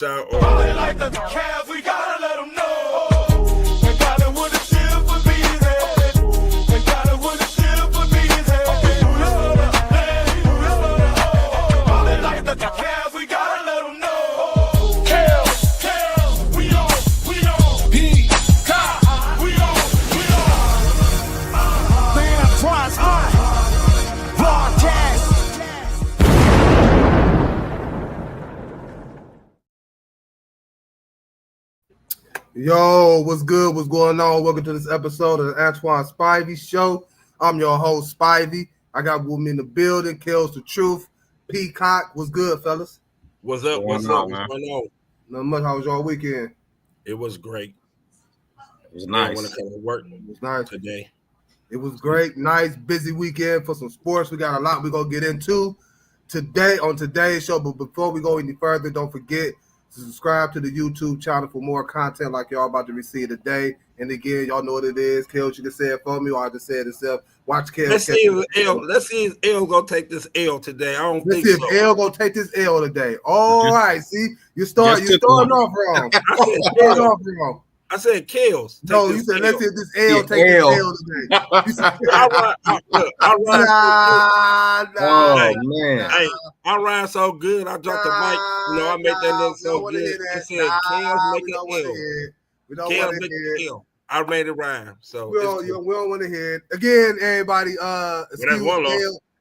Shout They like the Cavs, we gotta let them know. They got it with the shit for me, they got it with the shit for me, they like the Cavs, we gotta let them know. Cavs, we on, Peacock, we on. The Antoine's hot broadcast. Yo, what's good? What's going on? Welcome to this episode of the Antoine Spivey Show. I'm your host, Spivey. I got with me in the building, Kills the Truth, Peacock. What's good, fellas? What's up? What's going on? Not much. How was your weekend? It was great. It was nice. I want to come to work today. It was great. Nice, busy weekend for some sports. We got a lot we're going to get into today on today's show. But before we go any further, don't forget to subscribe to the YouTube channel for more content like y'all about to receive today. And again, y'all know what it is. Kels, you can say it for me, or I just say it itself. Watch Kels. Let's see if L gonna take this L today. Let's see if L gonna take this L today. All right, see, you starting off wrong. I said Kels. No, you said let's see if this L take this L today. I rhyme so good. I dropped the mic. You know, I make that look so good. I said Kels make it L. We don't want to hear it. I made it rhyme. So we don't want to hear it. Again, everybody,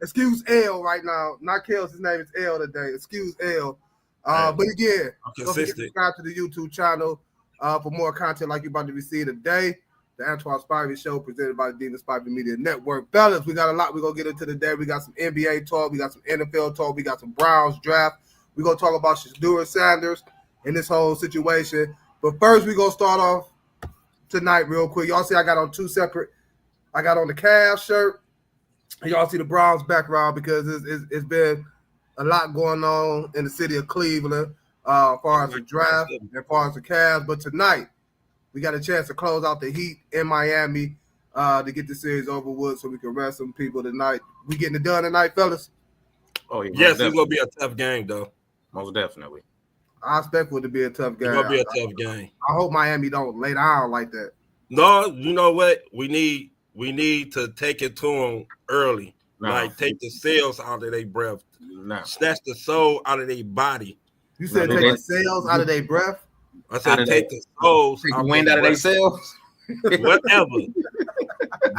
excuse L right now. Not Kels, his name is L today. Excuse L. But again, don't forget to subscribe to the YouTube channel for more content like you're about to receive today. The Antoine Spivey Show presented by the Demon Spivey Media Network. Fellas, we got a lot we're going to get into today. We got some NBA talk. We got some NFL talk. We got some Browns draft. We're going to talk about Shedeur Sanders and this whole situation. But first, we're going to start off tonight real quick. Y'all see I got on two separate. I got on the Cavs shirt. And y'all see the Browns background because it's been a lot going on in the city of Cleveland as far as the draft and as far as the Cavs. But tonight, we got a chance to close out the Heat in Miami to get the series over with so we can rest some people tonight. We getting it done tonight, fellas? Oh, yeah. Yes, it's going to be a tough game, though. Most definitely. I expect it to be a tough game. It's going to be a tough game. I hope Miami don't lay down like that. No, you know what? We need to take it to them early. No. Like, take the cells out of their breath. No. Snatch the soul out of their body. You said take the cells out of their breath? I said take the souls. Take the wind out of their cells? Whatever.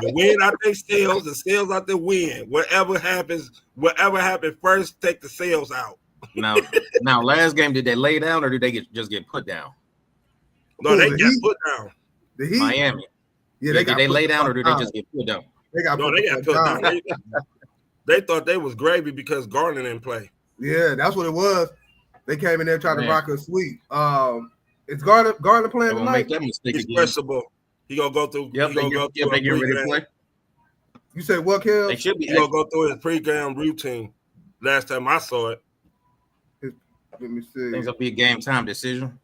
The wind out their cells, the cells out the wind. Whatever happens first, take the cells out. Now, last game, did they lay down or did they just get put down? No, they got put down. The Heat? Miami. Yeah, did they lay down or did they just get put down? They got put down. They thought they was gravy because Garland didn't play. Yeah, that's what it was. They came in there trying to rock a sweep. Is Garland playing tonight? Make that mistake He's questionable. He gonna go through. Yep, they get ready to play. You said what, Kel? They should be. He gonna go through his pregame routine. Last time I saw it. Let me see. Things will be a game time decision.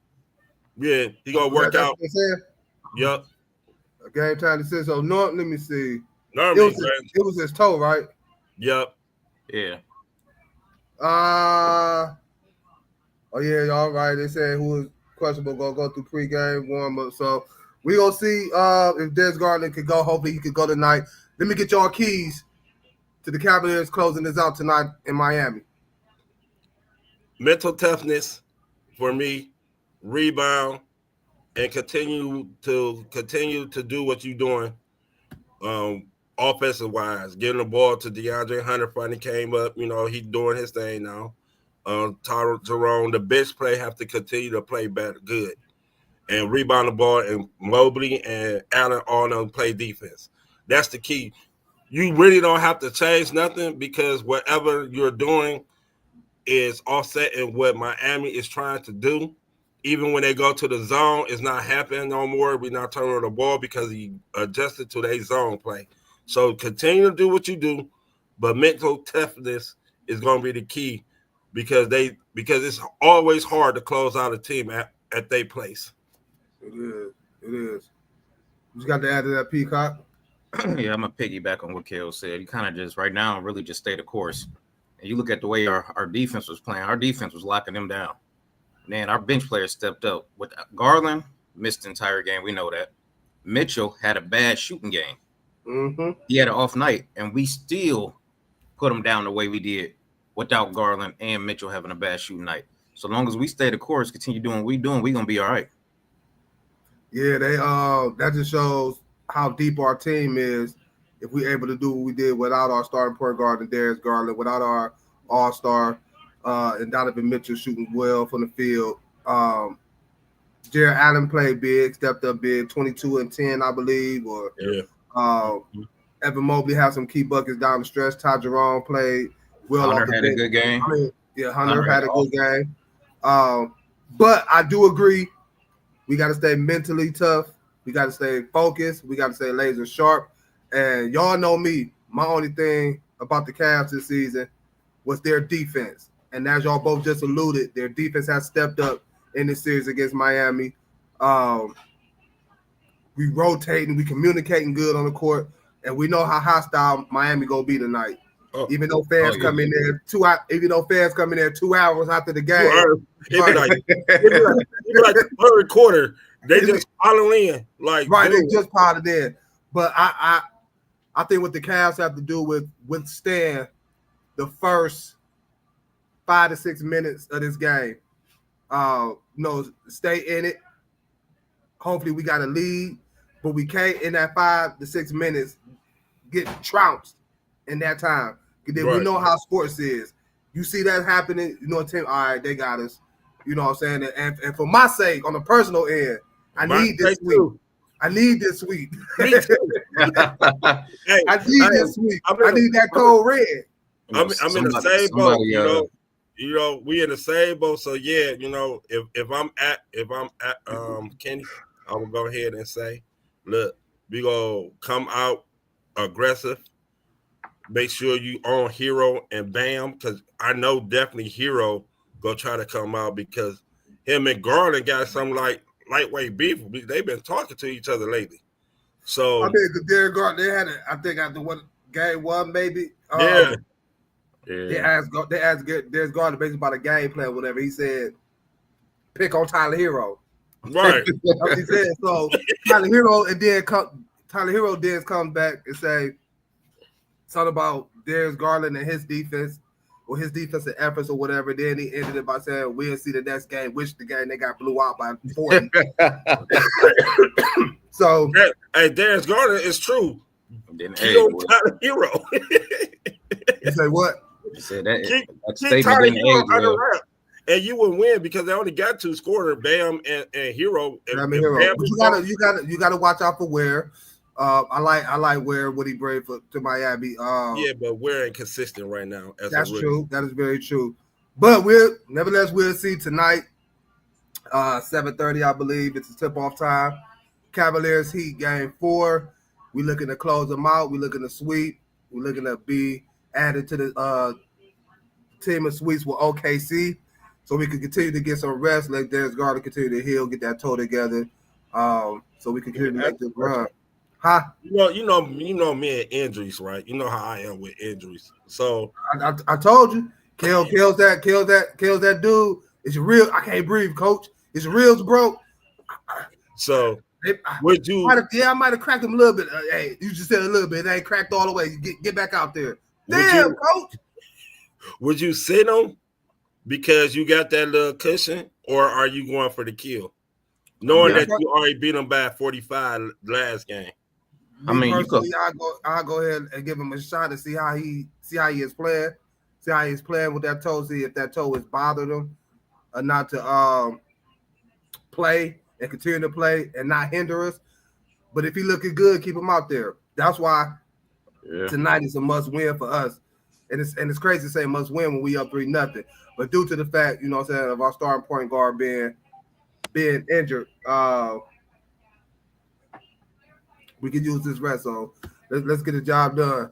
Yeah, he gonna work out. Yep. A game time decision. So no, let me see. It was his toe, right? Yep. Yeah. Oh yeah, y'all right. They said who is questionable gonna go through pregame warm up. So we gonna see if Des Garland could go. Hopefully he could go tonight. Let me get y'all keys to the Cavaliers closing this out tonight in Miami. Mental toughness for me, rebound, and continue to do what you're doing. Offensive wise, getting the ball to DeAndre Hunter finally came up. You know, he's doing his thing now. Jerome, the bench play have to continue to play better, good, and rebound the ball. And Mobley and Allen all know play defense. That's the key. You really don't have to change nothing because whatever you're doing is offsetting what Miami is trying to do. Even when they go to the zone, it's not happening no more. We're not turning the ball because he adjusted to their zone play. So continue to do what you do, but mental toughness is going to be the key because it's always hard to close out a team at their place. It is. You got to add to that, Peacock. Yeah, I'm gonna piggyback on what Kel said. You kind of just right now really just stay the course. And you look at the way our defense was playing. Our defense was locking them down. Man, our bench players stepped up. With Garland, missed the entire game. We know that. Mitchell had a bad shooting game. Mm-hmm. He had an off night, and we still put him down the way we did without Garland and Mitchell having a bad shooting night. So long as we stay the course, continue doing what we're doing, we're gonna be all right. Yeah, they that just shows how deep our team is. If we're able to do what we did without our starting point guard and Darius Garland, without our all-star and Donovan Mitchell shooting well from the field. Jared Allen played big, stepped up big, 22 and 10, I believe. Or Evan Mobley had some key buckets down the stretch. Ty Jerome played well. Hunter had a good game. Hunter had a good game. But I do agree, we got to stay mentally tough. We got to stay focused. We got to stay laser sharp. And y'all know me. My only thing about the Cavs this season was their defense. And as y'all both just alluded, their defense has stepped up in this series against Miami. We rotating, we communicating good on the court, and we know how hostile Miami gonna be tonight. Even though fans come in there 2 hours after the game. It'd be like the third quarter. They just pile in. They just piled in. But I think what the Cavs have to do with withstand the first 5 to 6 minutes of this game. Stay in it. Hopefully we got a lead, but we can't in that 5 to 6 minutes get trounced in that time. Because then we know how sports is. You see that happening, team, all right, they got us. You know what I'm saying? And for my sake, on the personal end, I need this sweep. I need this sweep. Me too. I need this sweep. I need that cold red. I'm in the same boat, we in the same boat. So yeah, if I'm at Kenny, I will go ahead and say, look, we gonna come out aggressive. Make sure you own Hero and Bam, because I know definitely Hero gonna try to come out because him and Garland got some lightweight beef. They've been talking to each other lately. So I mean, Derek Garland, they had it. I think after game one, maybe. They asked Darius Garland basically about a game plan, whatever. He said, pick on Tyler Hero. Right. That's what he said. So Tyler Hero then comes back and say something about Darius Garland and his defense or his defensive efforts or whatever. Then he ended it by saying, we'll see the next game, which the game they got blew out by 40. So hey, Darius Garland is true. Tyler Hero. You say what? You said that. Keep Tyler Hero under wrap, and you will win because they only got two scorers, Bam and Hero. But you gotta watch out for Ware. I like Ware what he brings to Miami. But we're inconsistent right now. That's true. That is very true. But we'll see tonight. 7:30, I believe. It's a tip-off time. Cavaliers Heat game 4. We're looking to close them out. We're looking to sweep. We're looking to be added to the team of sweeps with OKC, so we can continue to get some rest. Let Darius Garland continue to heal, get that toe together, so we can continue to make this run. Huh? You know me and injuries, right? You know how I am with injuries. So I told you, kills that dude. It's real. I can't breathe, coach. It's real, bro. So I might have cracked him a little bit. Hey, you just said a little bit. It ain't cracked all the way. Get back out there. Damn, coach. Would you sit him because you got that little cushion, or are you going for the kill? Knowing that you already beat him by 45 last game. I mean, I'll go ahead and give him a shot to see how he is playing. See how he's playing with that toe. See if that toe is bothering him or not to play and continue to play and not hinder us. But if he looking good, keep him out there. That's why tonight is a must win for us. And it's crazy to say must win when we up 3-0. But due to the fact, you know what I'm saying, of our starting point guard being injured, we can use this rest. So let's get the job done.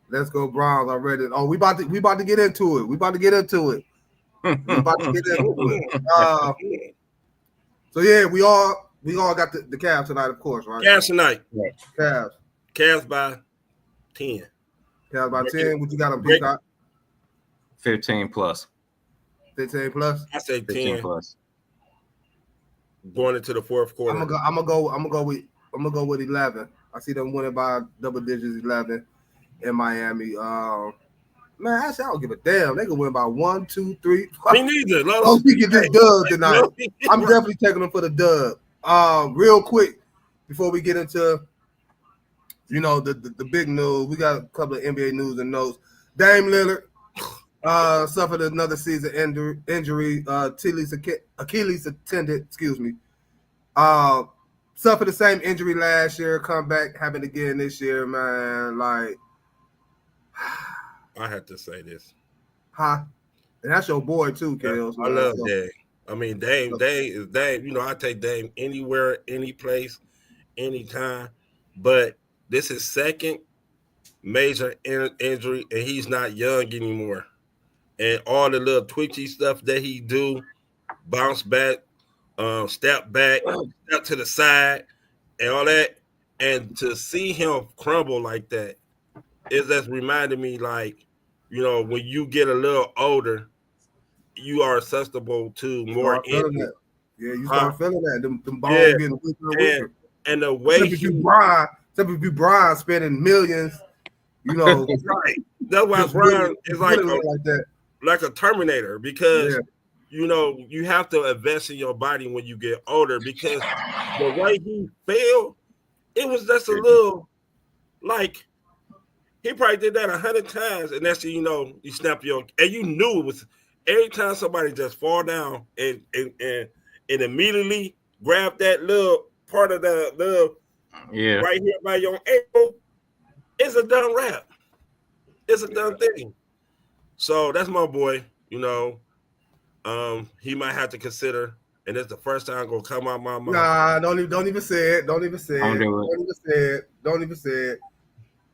Let's go Browns. I'm ready. Oh, we about to get into it. So yeah, we all got the Cavs tonight, of course, right? Cavs tonight. Cavs by 10. Cavs by 10. What you got on Peacock? 15 plus. 15 plus. I say 15 10 plus. going into the fourth quarter. I'm gonna go with 11. I see them winning by double digits, 11 in Miami. Man, actually, I don't give a damn. They can win by 1, 2, 3. Me neither. Oh, we get this dub tonight. I'm definitely taking them for the dub. Real quick before we get into the big news, we got a couple of NBA news and notes. Dame Lillard suffered another season injury. Achilles tendon, excuse me. Suffered the same injury last year. Come back, happened again this year, man. Like, I have to say this. huh? And that's your boy too, Kels. I love Dame. I mean, Dame is Dame. You know, I take Dame anywhere, any place, anytime. But this is second major injury, and he's not young anymore. And all the little twitchy stuff that he do, bounce back, step back, step to the side, and all that. And to see him crumble like that, it just reminded me, like, you know, when you get a little older, you are susceptible to more injury. Yeah, you start feeling that. Them bones getting weaker and weaker. And the way except if you Brian spending millions, right. That's why Brian is like a Terminator, because you know you have to invest in your body when you get older, because the way he fell, it was just a little like he probably did that 100 times, and that's you snap your and you knew it was every time somebody just fall down and immediately grab that little part of the right here by your ankle, it's a done wrap. It's a done thing. So that's my boy. He might have to consider, and it's the first time gonna come out my mouth. Nah, don't even say it. Don't even say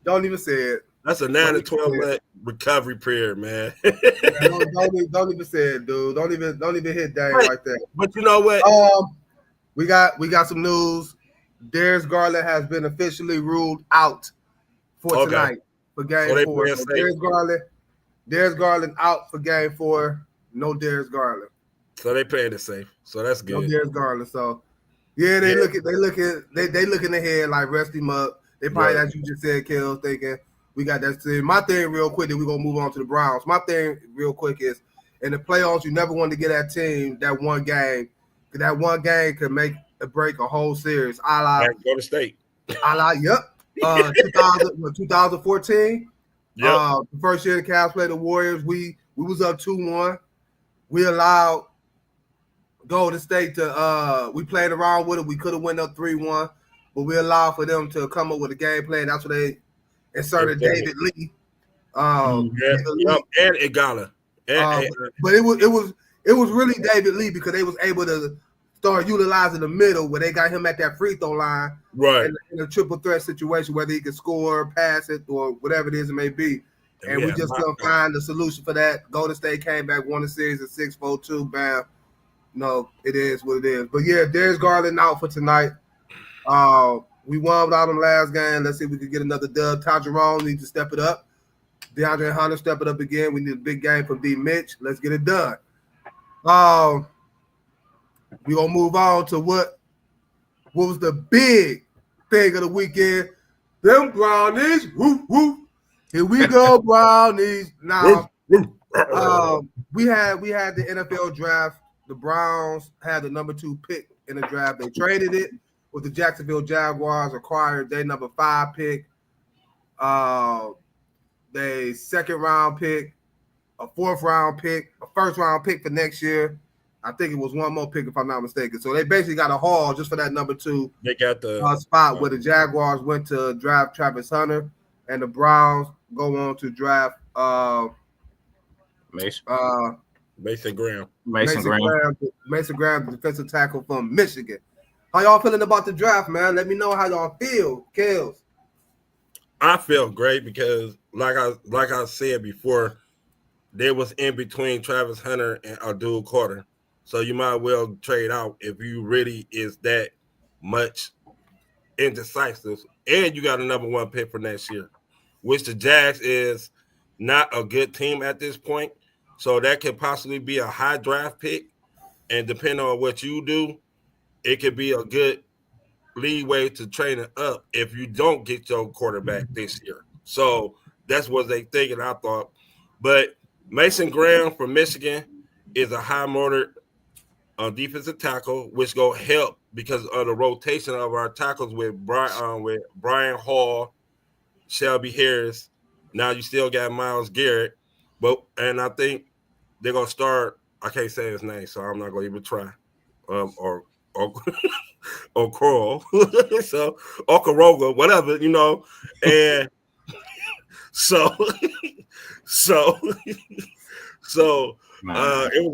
it. That's a 9 to 12 recovery period, man. don't even say it, dude. Don't even hit Dame like that. But you know what? We got some news. Darius Garland has been officially ruled out for tonight for Game 4. So Darius Garland out for Game 4. No Darius Garland. So they playing it safe. So that's good. No Darius Garland. So they looking ahead like rest him up. They probably, as you just said, Kel, thinking we got that thing. My thing real quick, then we're gonna move on to the Browns. My thing real quick is in the playoffs, you never want to get that team that one game. That one game could make or break a whole series. Go to State. 2014. Yep. The first year the Cavs played the Warriors, we was up 2-1. We allowed Golden State to we played around with it. We could have went up 3-1, but we allowed for them to come up with a game plan. That's what they inserted David Lee. And Igala. But it was really David Lee, because they was able to start utilizing the middle where they got him at that free throw line, right, in a triple threat situation, whether he could score, pass it, or whatever it is it may be. And we just couldn't find the solution for that. Golden State came back, won the series at 6-4-2. Bam. No, it is what it is. But yeah, Darius Garland out for tonight. We won without him last game. Let's see if we can get another dub. Ty Jerome needs to step it up. DeAndre Hunter step it up again. We need a big game from D. Mitch. Let's get it done. We're going to move on to what was the big thing of the weekend. Them Brownies. Woo, woo. Here we go, Brownies. Now, we had the NFL draft. The Browns had the number 2 pick in the draft. They traded it with the Jacksonville Jaguars, acquired their number 5 pick, their second round pick, a 4th round pick, a 1st round pick for next year. I think it was one more pick if I'm not mistaken. So they basically got a haul just for that number 2 they got the spot where the Jaguars went to draft Travis Hunter, and the Browns go on to draft Mason Graham. Mason Graham, the defensive tackle from Michigan. How y'all feeling about the draft, man? Let me know how y'all feel, Kels. I feel great because, like I said before, they was in between Travis Hunter and Abdul Carter. So you might well trade out if you really is that much indecisive. And you got a number 1 pick for next year, which the Jags is not a good team at this point. So that could possibly be a high draft pick. And depending on what you do, it could be a good leeway to train it up if you don't get your quarterback this year. So that's what they thinking, I thought. But Mason Graham from Michigan is a high motor defensive tackle, which go help because of the rotation of our tackles with Brian Hall, Shelby Harris. Now you still got Myles Garrett, and I think they're gonna start. I can't say his name, so I'm not gonna even try. Or or Coral, so Okoroga, whatever, and so so so it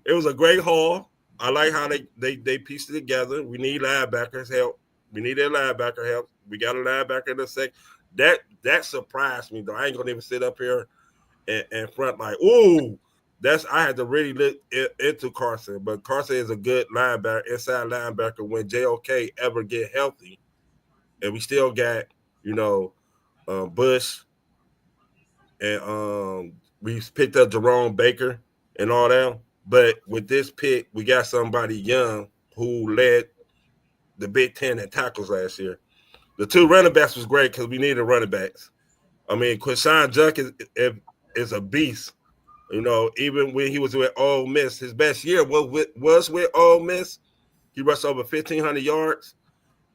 was a great haul. I like how they pieced it together. We need linebackers help. We need their linebacker help. We got a linebacker in the second. That surprised me though. I ain't gonna even sit up here and front like, ooh, I had to really look into Carson, but Carson is a good linebacker, inside linebacker when JOK ever get healthy. And we still got, Bush, and we picked up Jerome Baker and all that. But with this pick, we got somebody young who led the Big Ten in tackles last year. The two running backs was great because we needed running backs. I mean, Quinshon Junk is a beast. Even when he was with Ole Miss, his best year was with Ole Miss. He rushed over 1,500 yards.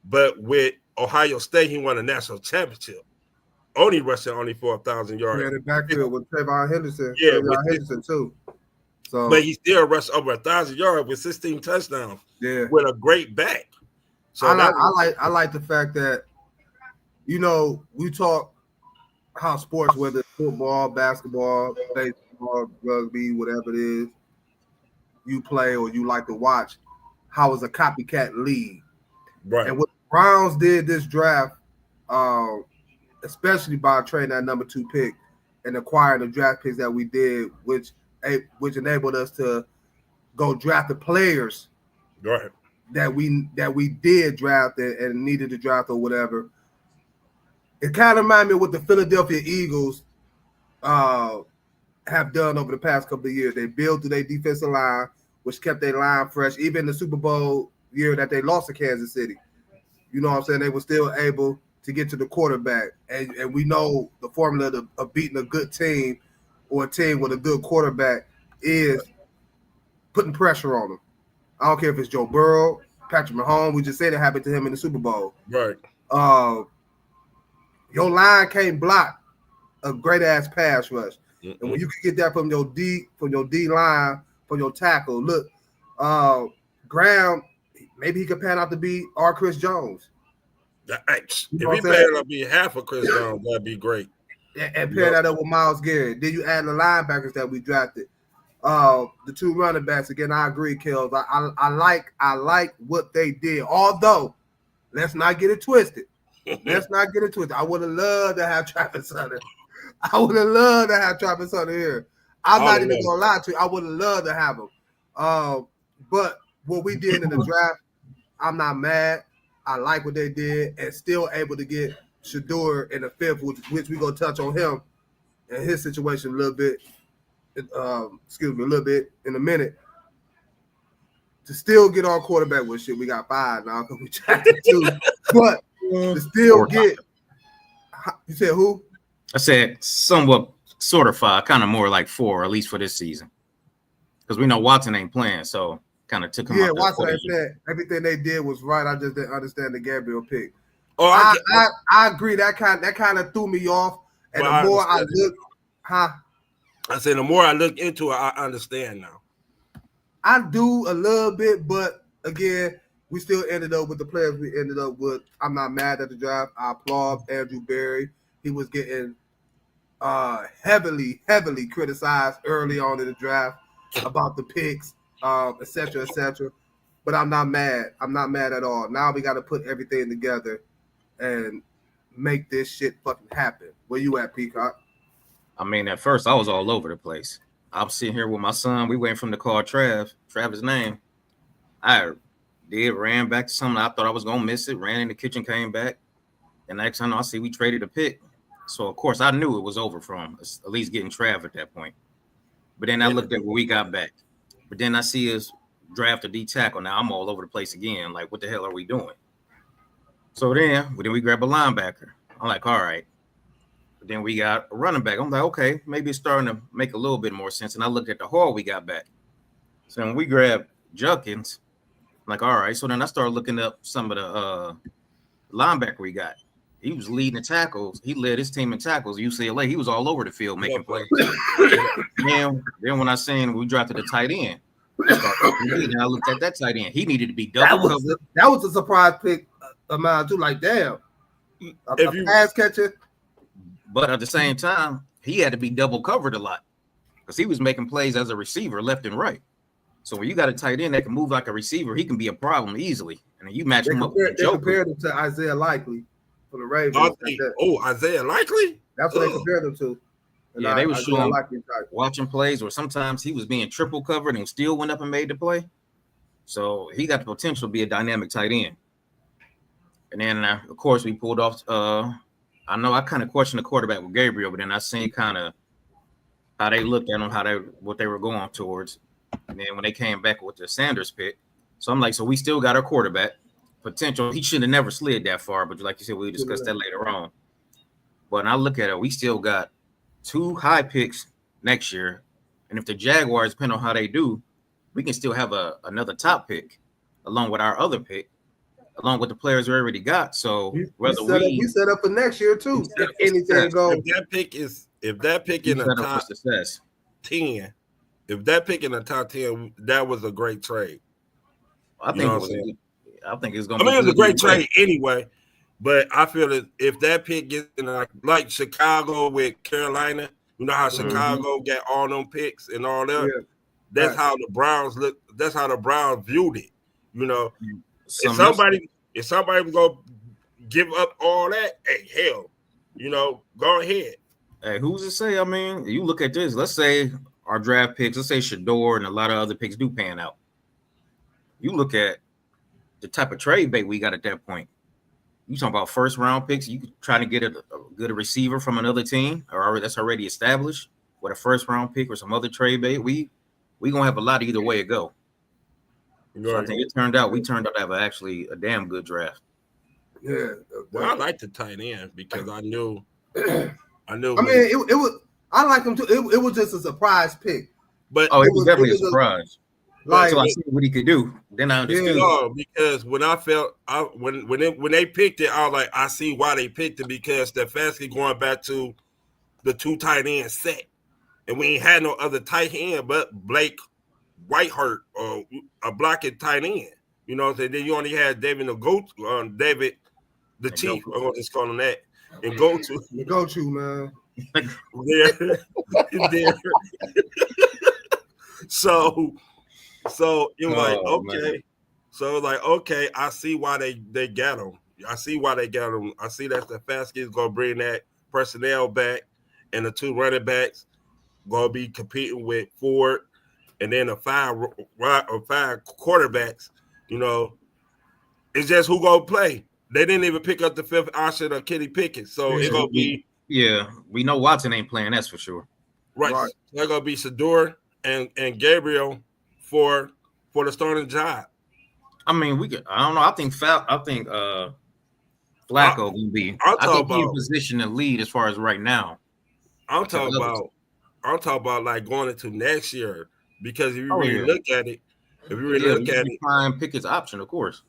But with Ohio State, he won a national championship. Only rushing for 1,000 yards. Yeah, the backfield with Trayvon Henderson. Yeah, Trayvon Henderson too. So, but he still rushed over 1,000 yards with 16 touchdowns. Yeah, with a great back. So I like the fact that we talk how sports, whether it's football, basketball, baseball, rugby, whatever it is you play or you like to watch, how it's a copycat league. Right. And what the Browns did this draft, especially by trading that number 2 pick and acquiring the draft picks that we did, which enabled us to go draft the players right. that we did draft and needed to draft or whatever. It kind of reminded me of what the Philadelphia Eagles have done over the past couple of years. They built through their defensive line, which kept their line fresh. Even the Super Bowl year that they lost to Kansas City, you know what I'm saying? They were still able to get to the quarterback. And we know the formula of beating a good team or a team with a good quarterback is putting pressure on them. I don't care if it's Joe Burrow, Patrick Mahomes. We just said it happened to him in the Super Bowl. Right. Your line can't block a great ass pass rush, and when you can get that from your D line, from your tackle. Look, Graham, maybe he could pan out to be our Chris Jones. If he pan out to be half of Chris Jones, that'd be great. And pair that up with Myles Garrett. Then you add the linebackers that we drafted. The 2 running backs. Again, I agree, Kels. I like what they did. Although, let's not get it twisted. I would have loved to have Travis Hunter. Here. I'm not even gonna lie to you. I would have loved to have him. But what we did in the draft, I'm not mad. I like what they did, and still able to get Shedeur in the 5th, which we're gonna touch on him and his situation a little bit. A little bit in a minute. To still get our quarterback with shit, we got 5 now because we drafted 2. But to still get, you said who? I said somewhat, sort of 5, kind of more like 4, at least for this season, because we know Watson ain't playing, so kind of took him. Yeah, Watson ain't playing. Everything they did was right. I just didn't understand the Gabriel pick. Oh, I agree. That kind of threw me off. And the more I look, I say the more I look into it, I understand now. I do a little bit, but again, we still ended up with the players we ended up with. I'm not mad at the draft. I applaud Andrew Berry. He was getting heavily criticized early on in the draft about the picks, et cetera, et cetera. But I'm not mad. I'm not mad at all. Now we got to put everything together and make this shit fucking happen. Where you at, Peacock? I mean, at first I was all over the place. I was sitting here with my son. We waiting for him to call Travis' name. I ran back to something. I thought I was going to miss it. Ran in the kitchen, came back. And next time I see we traded a pick. So, of course, I knew it was over from at least getting Trav at that point. But then I looked at what we got back. But then I see us draft a D tackle. Now I'm all over the place again. Like, what the hell are we doing? So then we grab a linebacker. I'm like, all right. But then we got a running back. I'm like, okay, maybe it's starting to make a little bit more sense. And I looked at the haul we got back. So when we grabbed Junkins, I'm like, all right. So then I started looking up some of the linebacker we got. He was leading the tackles. He led his team in tackles. UCLA, he was all over the field making plays. then when I seen we drafted the tight end, I looked at that tight end. He needed to be double covered. That was a surprise pick of mine too. Like, damn, a pass catcher. But at the same time, he had to be double covered a lot because he was making plays as a receiver left and right. So when you got a tight end that can move like a receiver, he can be a problem easily. And then you match him up with They compared him to Isaiah Likely for the Ravens. Isaiah Likely? That's what they compared him to. And yeah, they were showing watching plays where sometimes he was being triple covered and still went up and made the play. So he got the potential to be a dynamic tight end. And then, of course, we pulled off. I know I kind of questioned the quarterback with Gabriel, but then I seen kind of how they looked at him, what they were going towards. And then when they came back with the Sanders pick, so I'm like, so we still got our quarterback potential. He should have never slid that far, but like you said, we'll discuss that later on. But when I look at it, we still got 2 high picks next year. And if the Jaguars, depending on how they do, we can still have another top pick along with our other pick, along with the players we already got. So we set up for next year too. If anything goes. If that pick in the top 10, if that pick in the top 10, that was a great trade. I think it's going to be. It was a great trade anyway. But I feel that if that pick gets in like Chicago with Carolina, you know how Chicago got all them picks and all that. Yeah. That's how the Browns look. That's how the Browns viewed it. You know, if somebody was gonna give up all that, hey, hell, you know, go ahead. Hey, who's to say? I mean, you look at this. Let's say our draft picks. Let's say Shedeur and a lot of other picks do pan out. You look at the type of trade bait we got at that point. You talking about first round picks? You trying to get a good receiver from another team, or that's already established with a first round pick or some other trade bait. We gonna have a lot either way it go. So I think we turned out to have actually a damn good draft. Yeah, well, I like the tight end because I knew. I mean, it was. I like him too. It was just a surprise pick. But it was definitely a surprise. Like, so I see what he could do. Then I understood. No, because when I felt when they picked it, I was like, I see why they picked it because Stefanski going back to the 2 tight end set, and we ain't had no other tight end but Blake Whitehurt or a blocking tight end. You know, so then you only had David the Chief. I'm gonna just call him that. And the go-to man. there. So it was like, okay. Man. So it was like, okay, I see why they got him. I see why they got him. I see that Stefanski is going to bring that personnel back, and the 2 running backs going to be competing with Ford, and then the 5 quarterbacks. You know, it's just who going to play. They didn't even pick up the 5th option of Kenny Pickett, so it's going to be. Yeah, we know Watson ain't playing. That's for sure. Right. They're going to be Shedeur and Gabriel for the starting job. I mean, I don't know. I think Flacco gonna be. I think he's in position to lead as far as right now. I'm talking about like going into next year because if you look at it, prime Pickett's option, of course.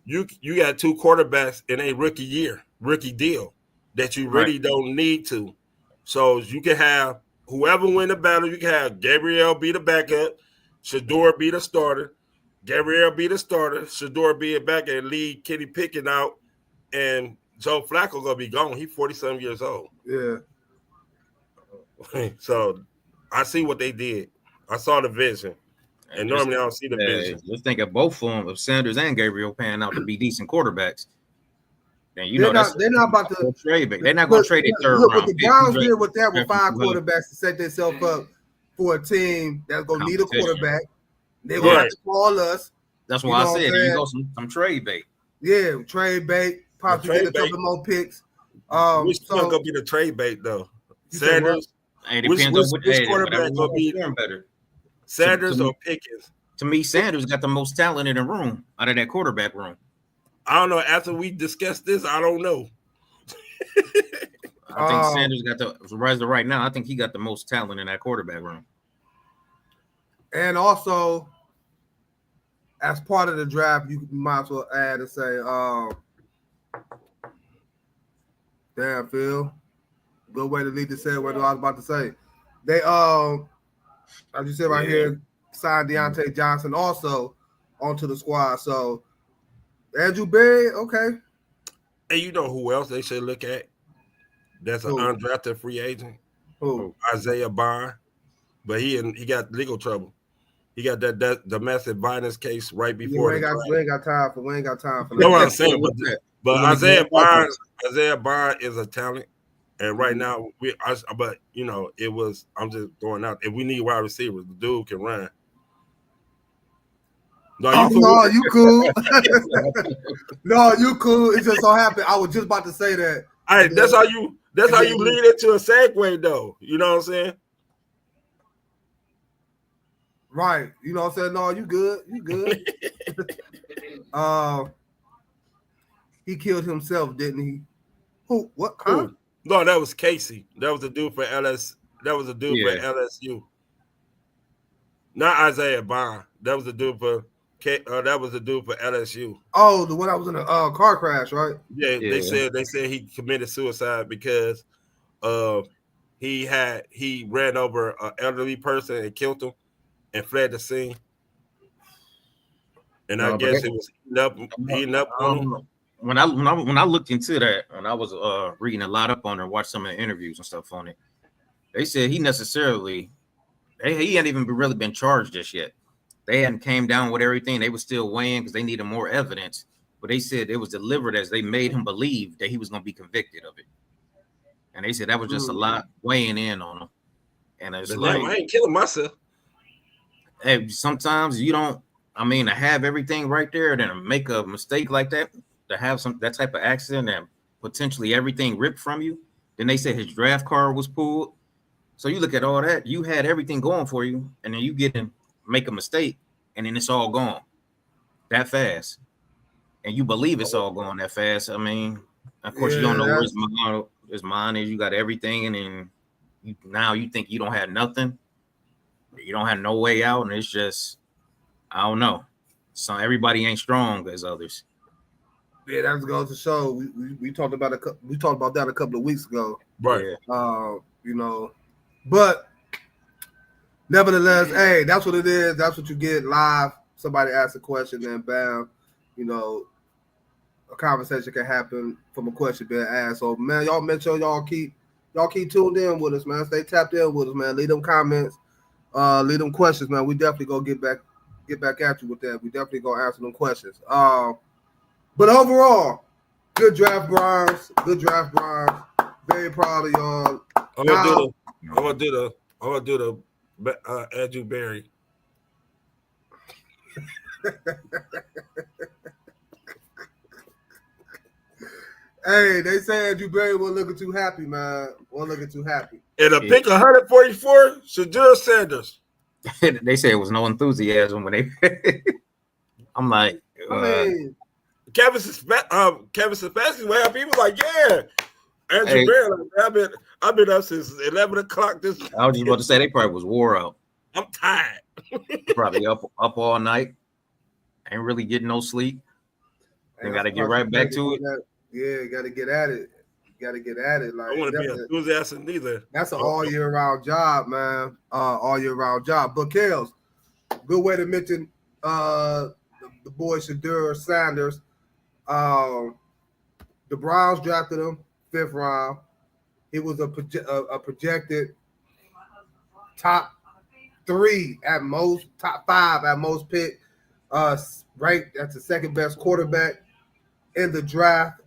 You got 2 quarterbacks in a rookie deal that you really don't need to. So you can have whoever win the battle. You can have Gabriel be the backup. Shedeur be the starter, Gabriel be the starter, Shedeur be a back and lead Kenny Pickett out, and Joe Flacco gonna be gone. He's 40-some years old. Yeah. So I see what they did. I saw the vision, and normally I don't see the vision. Let's think of both of them, of Sanders and Gabriel, panning out to be decent quarterbacks. And they're not about to trade back. They're not going to trade a 3rd round. What the Browns did with that with 5 quarterbacks to set themselves up for a team that's gonna need a quarterback. They're gonna have to call us. That's why I said you go some trade bait. Yeah, trade bait. Probably get a couple more picks. Which one gonna be the trade bait though? Sanders It Which depends on which quarterback will be better. Sanders or Pickens? To me, Sanders got the most talent in the room out of that quarterback room. I don't know. After we discuss this, I don't know. I think Sanders got right now. I think he got the most talent in that quarterback room. And also, as part of the draft, you might as well add and say, damn, Phil. Good way to lead the segue. What I was about to say. They as you said right here, signed Deontay Johnson also onto the squad. So Andrew Berry, okay. And you know who else they should look at? That's an undrafted free agent. Who? Isaiah Bond. But he got legal trouble. He got that domestic violence case right before. We ain't got time for that. Know what I'm saying? But Isaiah Bond is a talent. And right now, but you know, I'm just throwing out. If we need wide receivers, the dude can run. No, you cool. No, you cool. It just so happened. I was just about to say that. That's how you lead into a segue, though. You know what I'm saying? Right. You know what I'm saying? No, you good. You good. He killed himself, didn't he? Who? What? Huh? No, that was Casey. That was the dude for LS. That was the dude for LSU. Not Isaiah Bond. That was the dude for LSU. Oh, the one that was in a car crash, right? Yeah, they said he committed suicide because he ran over an elderly person and killed him and fled the scene. And I guess it was eating up on him. When I looked into that, and I was reading a lot up on it, watched some of the interviews and stuff on it, they said he hadn't even really been charged just yet. They hadn't came down with everything. They were still weighing because they needed more evidence. But they said it was delivered as they made him believe that he was going to be convicted of it. And they said that was just a lot weighing in on him. And it's like, I ain't killing myself. Hey, sometimes you don't. I mean, to have everything right there, then to make a mistake like that, to have that type of accident and potentially everything ripped from you. Then they said his draft card was pulled. So you look at all that, you had everything going for you, and then you make a mistake, and then it's all gone that fast. And you believe it's all gone that fast. I mean, of course, you don't know where his mind is. You got everything, and then now you think you don't have nothing. You don't have no way out, and it's just, I don't know. So everybody ain't strong as others. Yeah, that goes to show. We talked about that a couple of weeks ago, right? You know, but nevertheless, hey, that's what it is. That's what you get live. Somebody asks a question, and bam, you know, a conversation can happen from a question being asked. So, man, y'all make sure y'all keep tuned in with us, man. Stay tapped in with us, man. Leave them comments, leave them questions, man. We definitely gonna get back at you with that. We definitely gonna answer them questions. But overall, good draft, Browns. Good draft, Browns. Very proud of y'all. I'm gonna do the Andrew Berry. Hey, they say Andrew Berry wasn't looking too happy, man. Wasn't looking too happy. And a pick 144, Shedeur Sanders. They say it was no enthusiasm when they. I'm like, I mean, Kevin Stefanski was happy. He was like, "Yeah, Andrew Berry. I've been up since 11 o'clock this." I was just about to say they probably was wore out. I'm tired. Probably up all night. Ain't really getting no sleep. They got to get right back to it. Yeah, got to get at it. Like, I want to be enthusiastic neither. That's an all year round job, man. All year round job. But Kels, good way to mention the boy Shedeur Sanders. The Browns drafted him 5th round. He was a projected top 3 at most, top 5 at most pick. Ranked as the second best quarterback in the draft.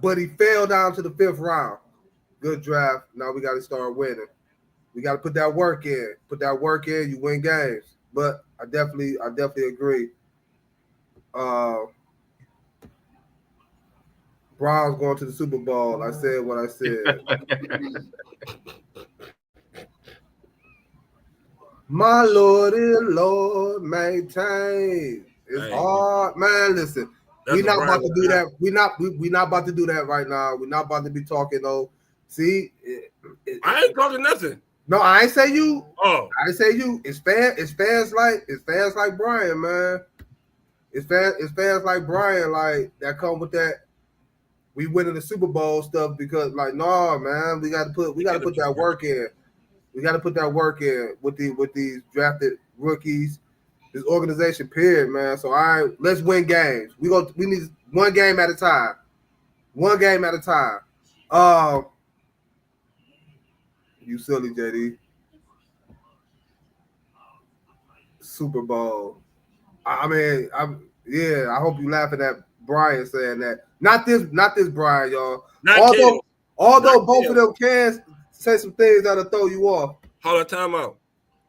But he fell down to the 5th round. Good draft. Now we got to start winning. We got to put that work in. You win games. But I definitely agree. Browns going to the Super Bowl. I said what I said. My Lord and Lord maintain. It's hard, man. Listen, we're not about to do that. We're not about to do that right now. We're not about to be talking though. See, I ain't talking nothing. No, I ain't say you. Oh, I ain't say you. It's fans like Brian, man. It's fans like Brian, like that come with that. We winning the Super Bowl stuff because, like, no, man, we got to put that work in. We got to put that work in with these drafted rookies, this organization. Period, man. So let's win games. We need one game at a time. One game at a time. You silly, JD. Super Bowl. I mean, I hope you laughing at Brian saying that. Not this Brian, y'all. Although both of them can say some things that'll throw you off. Hold on, time out.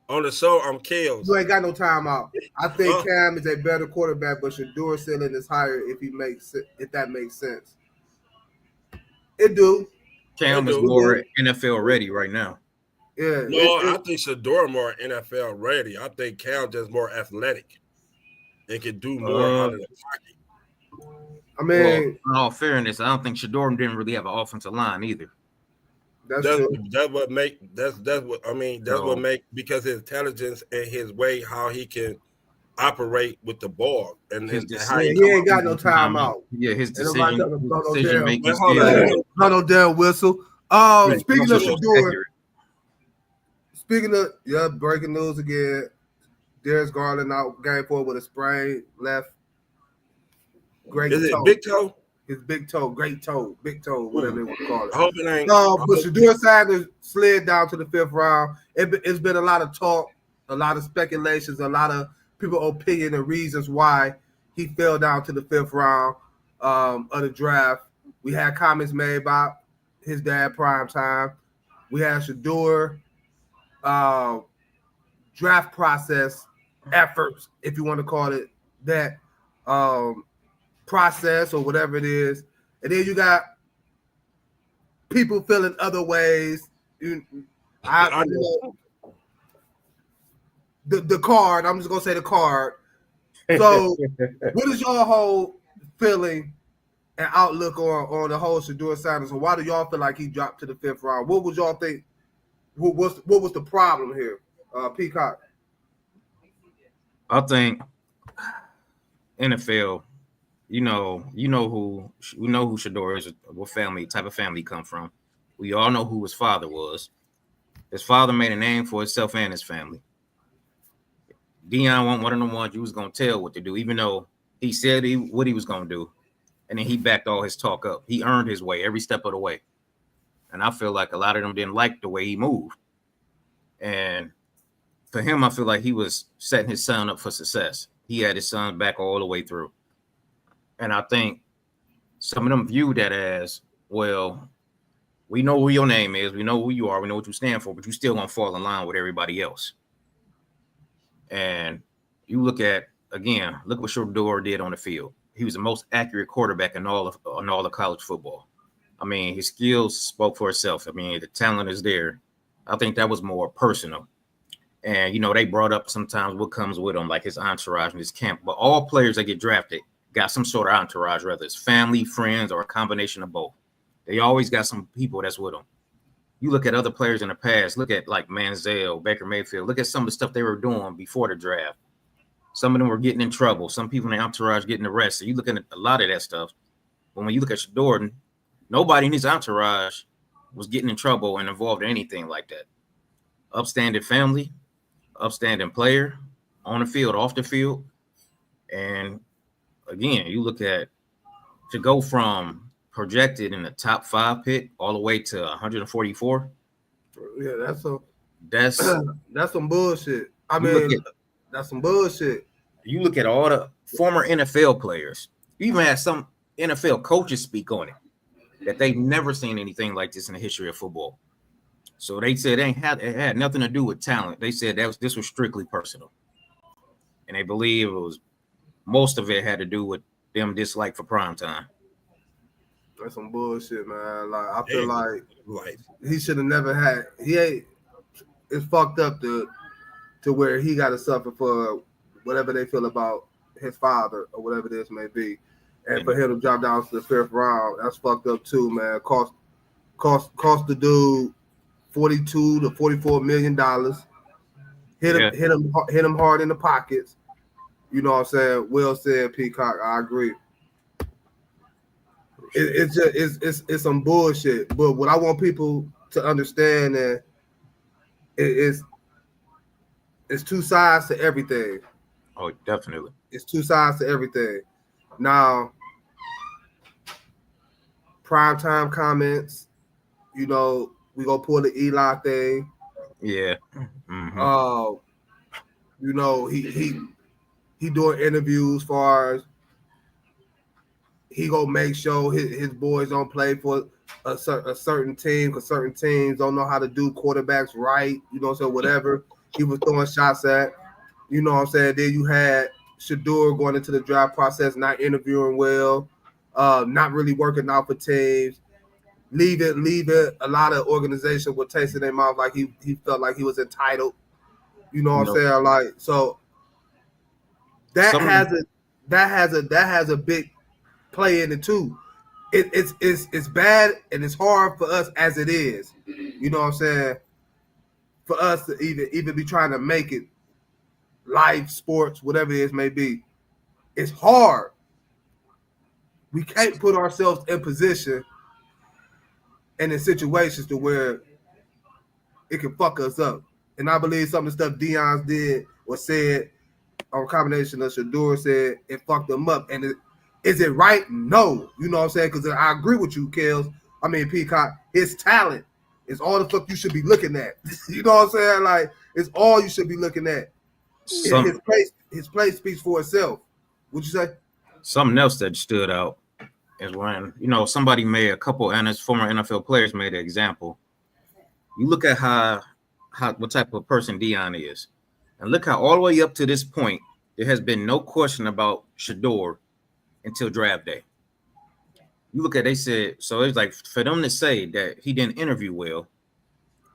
On the show, I'm Kales. You ain't got no timeout. I think Cam is a better quarterback, but Shedeur Sanders is higher if that makes sense. It do. Cam is more NFL ready right now. Yeah. No, I think Shedeur more NFL ready. I think Cam just more athletic. They can do more out of the pocket. I mean, in all fairness, I don't think Shedeur didn't really have an offensive line either. That's what make because his intelligence and his way how he can operate with the ball and he ain't got no timeout. Yeah, his decision making. No damn whistle. Speaking of Shedeur, breaking news again. Darius Garland out game 4 with a sprain left. Great Is toe. It big toe? His big toe, great toe, big toe, whatever they want to call it. I hope it ain't. But Shedeur Sanders slid down to the 5th round. It's been a lot of talk, a lot of speculations, a lot of people's opinion and reasons why he fell down to the 5th round of the draft. We had comments made about his dad prime time. We had Shedeur draft process efforts, if you want to call it that, process or whatever it is. And then you got people feeling other ways. The card, I'm just going to say the card. So what is your whole feeling and outlook on the whole Shedeur Sanders? And why do y'all feel like he dropped to the 5th round? What would y'all think? What was the problem here? Peacock. I think NFL, you know who Shedeur is, what type of family he come from. We all know who his father was. His father made a name for himself and his family. Deion wasn't one of the ones you was gonna tell what to do, even though he said what he was gonna do, and then he backed all his talk up. He earned his way every step of the way, and I feel like a lot of them didn't like the way he moved. And for him, I feel like he was setting his son up for success. He had his son back all the way through. And I think some of them viewed that as, well, we know who your name is, we know who you are, we know what you stand for, but you still gonna fall in line with everybody else. And you look what Shedeur did on the field. He was the most accurate quarterback in all of college football. I mean, his skills spoke for itself. I mean, the talent is there. I think that was more personal. And, they brought up sometimes what comes with him, like his entourage and his camp. But all players that get drafted got some sort of entourage, whether it's family, friends, or a combination of both. They always got some people that's with them. You look at other players in the past, look at like Manziel, Baker Mayfield, look at some of the stuff they were doing before the draft. Some of them were getting in trouble. Some people in the entourage getting arrested. You look at a lot of that stuff. But when you look at Shedeur, nobody in his entourage was getting in trouble and involved in anything like that. Upstanding family, upstanding player, on the field, off the field. And again, you look at to go from projected in the top 5 pick all the way to 144. Yeah, that's some bullshit. I mean, that's some bullshit. You look at all the former NFL players. You even had some NFL coaches speak on it, that they've never seen anything like this in the history of football. So they said it had nothing to do with talent. They said this was strictly personal. And they believe most of it had to do with them dislike for prime time. That's some bullshit, man. Like I feel like life. He should have never had. He ain't. It's fucked up to where he got to suffer for whatever they feel about his father or whatever this may be, and for him to drop down to the 5th round, that's fucked up too, man. Cost the dude $42 to $44 million. Hit him hard in the pockets. You know what I'm saying? Will said, Peacock. I agree. It's some bullshit. But what I want people to understand that it's two sides to everything. Oh, definitely. It's two sides to everything. Now, primetime comments, you know, we gonna pull the Eli thing. Yeah. Mm-hmm. You know, he doing interviews far as he gonna make sure his boys don't play for a certain team because certain teams don't know how to do quarterbacks right. You know what I'm saying? Whatever he was throwing shots at. You know what I'm saying? Then you had Shedeur going into the draft process, not interviewing well, not really working out for teams. Leave it. A lot of organizations were tasting their mouth like he felt like he was entitled. You know what I'm saying? Like so that has a big play in it too. It's bad and it's hard for us as it is. You know what I'm saying? For us to even be trying to make it life, sports, whatever it is may be. It's hard. We can't put ourselves in position and in situations to where it can fuck us up. And I believe some of the stuff Deion did or said on a combination of Shedeur said it fucked them up. And is it right? No. You know what I'm saying? Because I agree with you, Kels. I mean, Peacock, his talent is all the fuck you should be looking at. You know what I'm saying? Like, it's all you should be looking at. His play speaks for itself. What'd you say? Something else that stood out is when, you know, somebody made a couple and his former NFL players made an example. You look at how what type of person Deion is, and look how all the way up to this point there has been no question about Shedeur until draft day. You look at they said so it's like for them to say that he didn't interview well,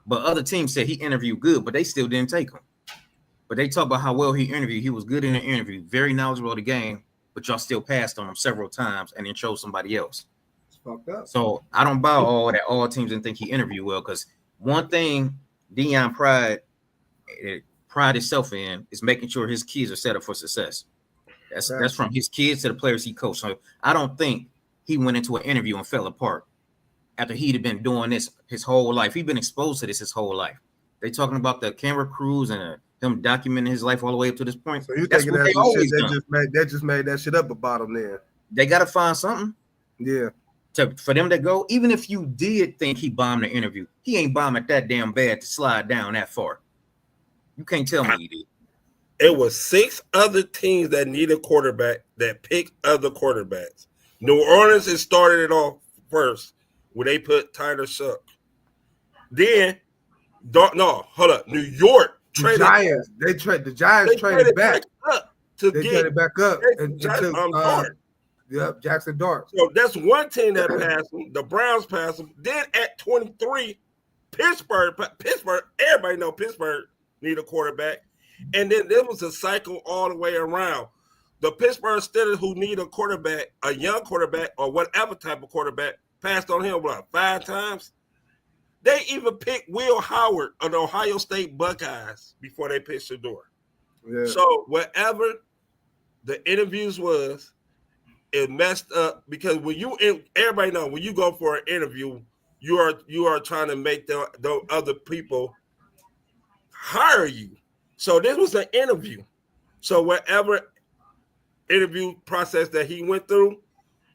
but other teams said he interviewed good, but they still didn't take him. But they talk about how well he interviewed. He was good in the interview, very knowledgeable of the game, but y'all still passed on him several times and then chose somebody else. It's fucked up. So I don't buy all that all teams didn't think he interviewed well, because one thing Deion pride itself in is making sure his kids are set up for success. That's from his kids to the players he coached. So I don't think he went into an interview and fell apart after he'd have been doing this his whole life. He'd been exposed to this his whole life. They talking about the camera crews and him documenting his life all the way up to this point. So you thinking they just made that shit up about him there? They got to find something. Yeah. For them to go, even if you did think he bombed the interview, he ain't bombing that damn bad to slide down that far. You can't tell me he did. It was 6 other teams that needed quarterback that picked other quarterbacks. New Orleans has started it off first where they put Tyler Shuck. Then, hold up. New York traded. The Giants traded back up to they get traded back up and Dart. Yep, Jackson Dart. So that's one team that passed him. The Browns passed him. Then at 23, Pittsburgh. Everybody know Pittsburgh need a quarterback. And then there was a cycle all the way around. The Pittsburgh Steelers, who need a quarterback, a young quarterback, or whatever type of quarterback, passed on him, 5 times? They even picked Will Howard of the Ohio State Buckeyes before they picked Shedeur. Yeah. So whatever the interviews was, it messed up because everybody know when you go for an interview, you are trying to make the other people hire you. So this was an interview. So whatever interview process that he went through,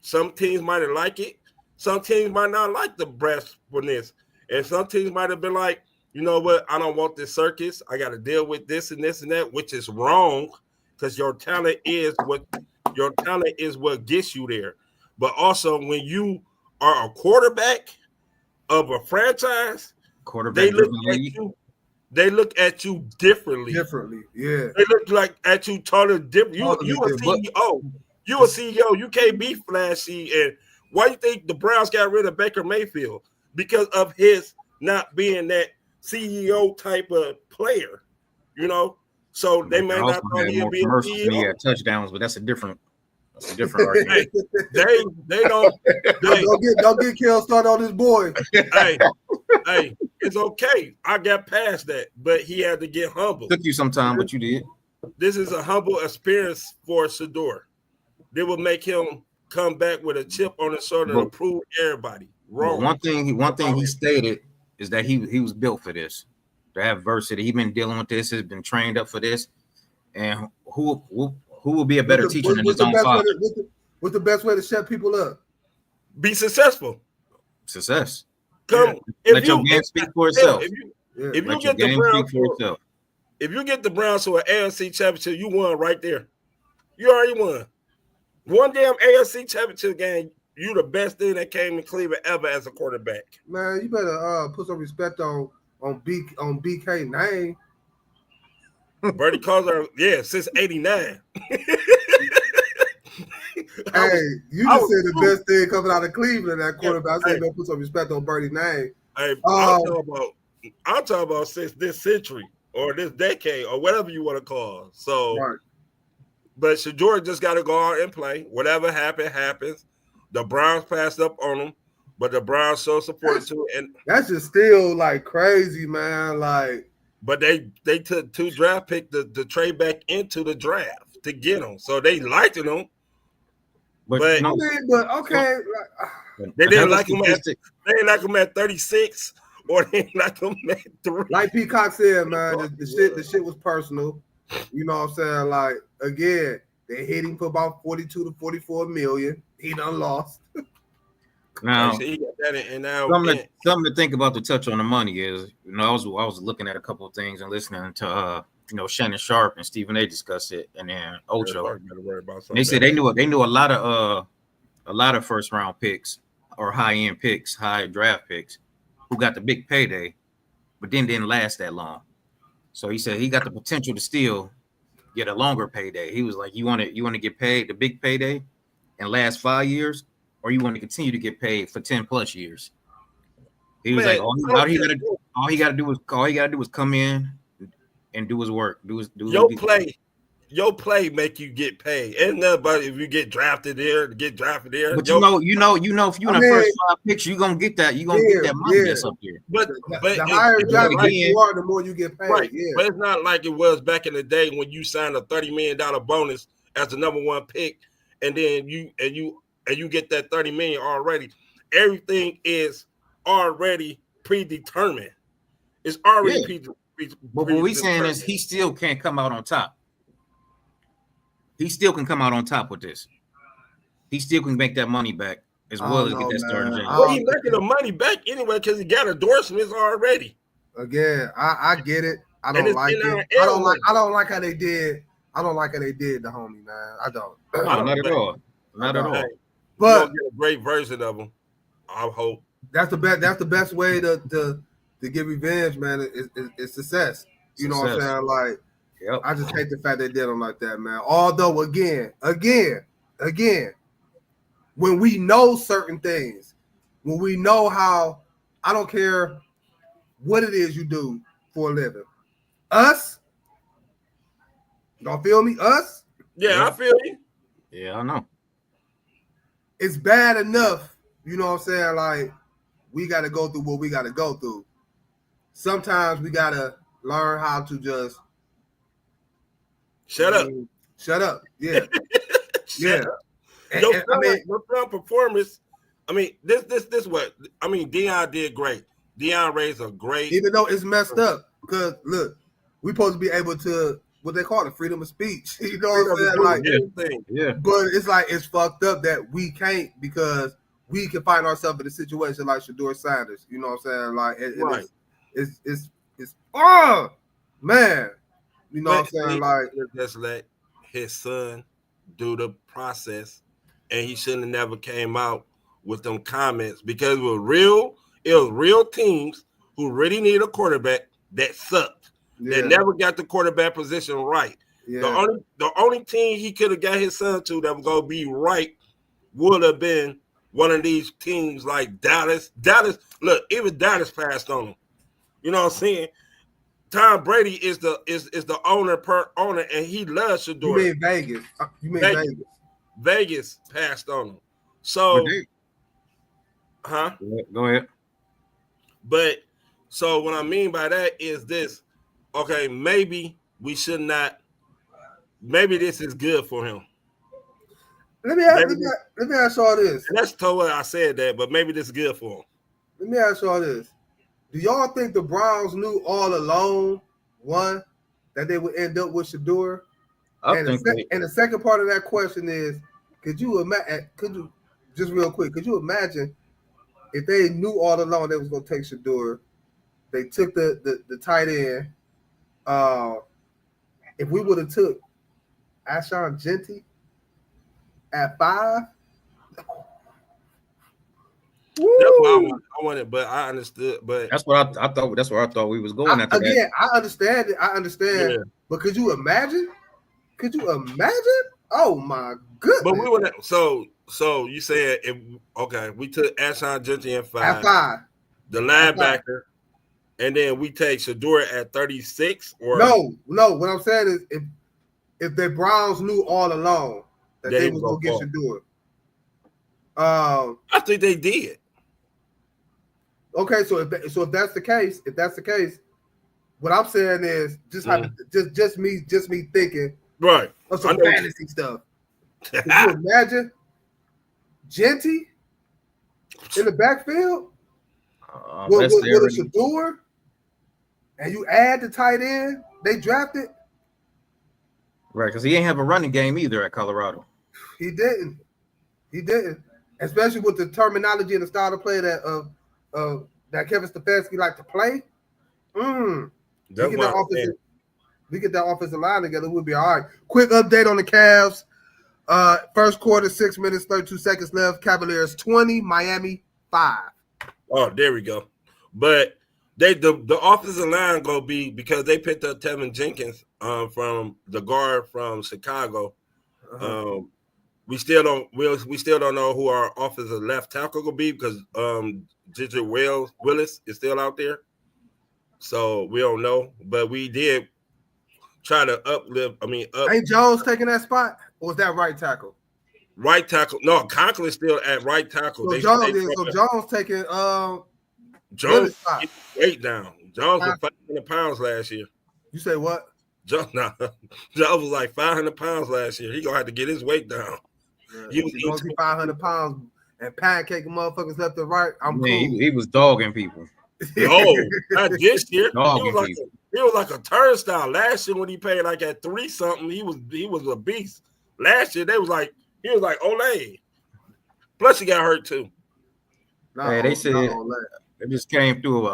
some teams might have liked it. Some teams might not like the breastfulness. And some teams might have been like, you know what, I don't want this circus. I got to deal with this and this and that, which is wrong because your talent is what gets you there. But also when you are a quarterback of a franchise, they look at you differently. Yeah. They look at you totally different. You a CEO. You a CEO. You can't be flashy and Why do you think the Browns got rid of Baker Mayfield? Because of his not being that CEO type of player, you know. So they may not thought he'd be a CEO. He had touchdowns, but that's a different argument. Hey, they don't get Kel started on this boy. Hey, it's okay. I got past that, but he had to get humble. Took you some time, but you did. This is a humble experience for Shedeur. They will make him come back with a chip on his shoulder to prove everybody wrong. One thing he stated is that he was built for this, to have adversity. He's been dealing with this. Has been trained up for this. And who will be a better teacher than his own father? What's the best way to shut people up? Be successful. Success. Come. Let your game speak for itself. If you get the Browns, if you get the Browns to an AFC championship, you won right there. You already won. One damn AFC championship game. You the best thing that came in Cleveland ever as a quarterback. Man, you better put some respect on BK name. Bernie calls her, since '89. Hey, you just said the best thing coming out of Cleveland, that quarterback. I said, man, put some respect on Bernie's name. Hey, I'm talking about since this century or this decade or whatever you want to call. So, right. But Shedeur just got to go out and play. Whatever happens. The Browns passed up on him, but the Browns showed support to it. And that's just still like crazy, man. Like, but they took 2 draft picks to trade back into the draft to get him. So they liked him. But okay, they didn't like him at they didn't like him at 36, or they didn't like him at 3. Like Peacock said, man, the shit was personal. You know what I'm saying? Like, again, they hit him for about 42 to 44 million. He done lost. Now, he got that in, and now something to think about to touch on the money is, I was looking at a couple of things and listening to Shannon Sharp and Stephen A discuss it, and then Ocho. And they said they knew a lot of first round picks or high end picks, high draft picks, who got the big payday, but then didn't last that long. So he said he got the potential to still get a longer payday. He was like, you want to get paid the big payday and last 5 years, or you want to continue to get paid for 10 plus years. He was like, all he got to do is come in and do his work. Your play make you get paid. Ain't nobody if you get drafted there. But if you're in the first 5 picks, you're gonna get that. You're gonna get that money that's up there. But the higher draft pick you are, the more you get paid. Right. Yeah. But it's not like it was back in the day when you signed a $30 million bonus as the number 1 pick, and then you get that $30 million already. Everything is already predetermined. It's already predetermined. But what we're saying is he still can't come out on top. He still can come out on top with this. He still can make that money back as well as get that starting change. Well, he's making the money back anyway because he got endorsements already. Again, I get it. I don't like it. I don't like how they did. I don't like how they did the homie, man. I don't. No, not at all. Not at all. But get a great version of him. I hope that's the best. That's the best way to get revenge, man. Is success. You know what I'm saying? Like, yep. I just hate the fact they did him like that, man. Although, again, when we know certain things, when we know how, I don't care what it is you do for a living. Us, y'all feel me? Us? Yeah, I feel you. Yeah, I know. It's bad enough, you know what I'm saying? Like, we got to go through what we got to go through. Sometimes we got to learn how to just shut up. Shut up. Yeah. Yeah. Your performance. I mean, this what I mean. Deion did great. Deion raised a great, even though it's messed up. Because look, we supposed to be able to what they call it, freedom of speech. You know what I'm saying? Like, yeah. But it's like it's fucked up that we can't because we can find ourselves in a situation like Shedeur Sanders. You know what I'm saying? Like, it's oh man. You know what I'm saying? Like, just let his son do the process, and he shouldn't have never came out with them comments because it was real teams who really need a quarterback that sucked, that never got the quarterback position right. Yeah. The only team he could have got his son to that was gonna be right would have been one of these teams like Dallas. Look, even Dallas passed on him. You know what I'm saying? Tom Brady is the owner, and he loves Shedeur. You mean Vegas? You mean Vegas? Vegas passed on him. So, Go ahead. But so what I mean by that is this. Okay, maybe we should not. Maybe this is good for him. Let me ask y'all this. And that's totally I said that, but maybe this is good for him. Let me ask y'all this. Do y'all think the Browns knew all along, one, that they would end up with Shedeur? And the second part of that question is, could you just real quick, could you imagine if they knew all along they was gonna take Shedeur, they took the tight end. If we would have took Ashon Genty at 5. That's what I wanted, but I understood. But that's what I thought. That's where I thought we was going. Again, I understand it. I understand. Yeah. But could you imagine? Oh my goodness! But we would. So you said we took Ashon Genty at 5. At 5. The linebacker, and then we take Shedeur at 36. Or no. What I'm saying is, if the Browns knew all along that they was gonna get Shedeur, I think they did. Okay, so if that's the case, what I'm saying is just me thinking right of some fantasy stuff. Can you imagine Genty in the backfield with a Shedeur, and you add the tight end they drafted? Right, because he ain't have a running game either at Colorado. He didn't, especially with the terminology and the style of play that Kevin Stefanski like to play. We get that offensive line together, we'll be all right. Quick update on the Cavs. First quarter, 6 minutes, 32 seconds left. Cavaliers 20, Miami 5. Oh, there we go. But the offensive line gonna be, because they picked up Tevin Jenkins from the guard from Chicago. We still don't know who our offensive left tackle will be, because J.J. Willis is still out there. So we don't know. But we did try to uplift. Ain't Jones taking that spot? Or was that right tackle? Right tackle. No, Conklin's still at right tackle. So Jones taking Jones weight down. Jones was 500 pounds last year. You say what? Jones was like 500 pounds last year. He gonna have to get his weight down. He was 500 pounds and pancaking motherfuckers left and right. Cool. He was dogging people. No, not this year. He was like a turnstile. Last year when he paid like at 3 something, he was a beast. Last year he was like Olay. Plus he got hurt too. They said it just came through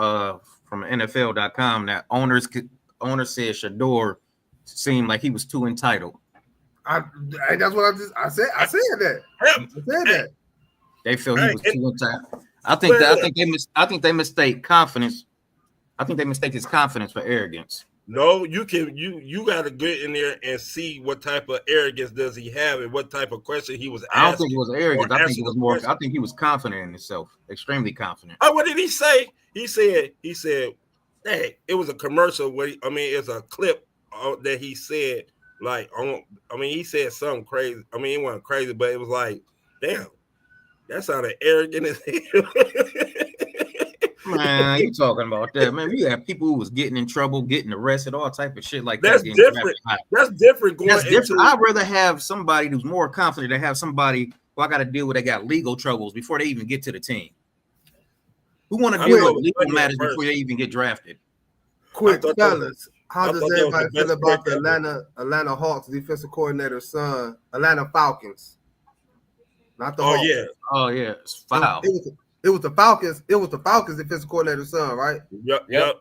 from NFL.com that owner said Shedeur seemed like he was too entitled. That's what I said. I said that. They feel he was too entitled. I think they mistake confidence. I think they mistake his confidence for arrogance. No, you got to get in there and see what type of arrogance does he have and what type of question he was asking. I don't think it was arrogance. I think it was more. I think he was confident in himself, extremely confident. Oh, what did he say? He said, "Hey, it was a commercial. It's a clip that he said. He said something crazy. It wasn't crazy, but it was like, damn, that sounded arrogant as hell." Man, you talking about that, man? You have people who was getting in trouble, getting arrested, all type of shit like that. That's different. I'd rather have somebody who's more confident than have somebody who I got to deal with that got legal troubles before they even get to the team. Who want to deal with legal matters before they even get drafted? Quick, fellas, how does everybody feel about the Atlanta Hawks defensive coordinator's son, Atlanta Falcons? Not the Hawks. Oh yeah, it's foul. It was the Falcons. It was the Falcons defensive coordinator's son, right? Yep. Yeah,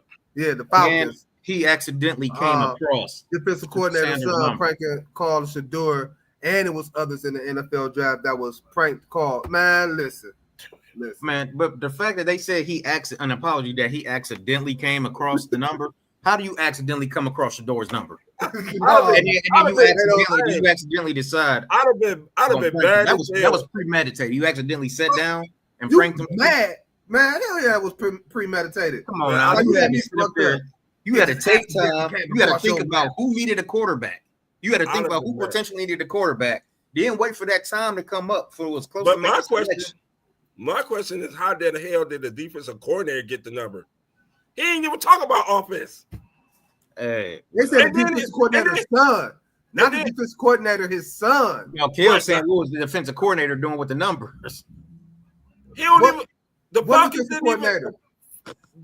the Falcons. And he accidentally came across defensive coordinator's son pranking called Shedeur, and it was others in the NFL draft that was pranked called. Man, listen. Man, but the fact that they said an apology that he accidentally came across the number, How do you accidentally come across Shedeur's number? No. And then you accidentally decide. I'd have been bad. That was premeditated. You accidentally sat down and You pranked him. mad, man? Hell yeah, it was premeditated. Come on, man, now. You had me fucked up. You had to take time. Came You had to across think your about map. who needed a quarterback. You had to think about who potentially needed a quarterback. Then wait for that time to come up for it was close. But my question is, how the hell did the defensive coordinator get the number? He ain't even talk about offense. Hey, They said the defensive coordinator's son, not the defensive coordinator, his son. you know, Kel saying what was the defensive coordinator doing with the numbers? He don't even. The Falcons didn't coordinator?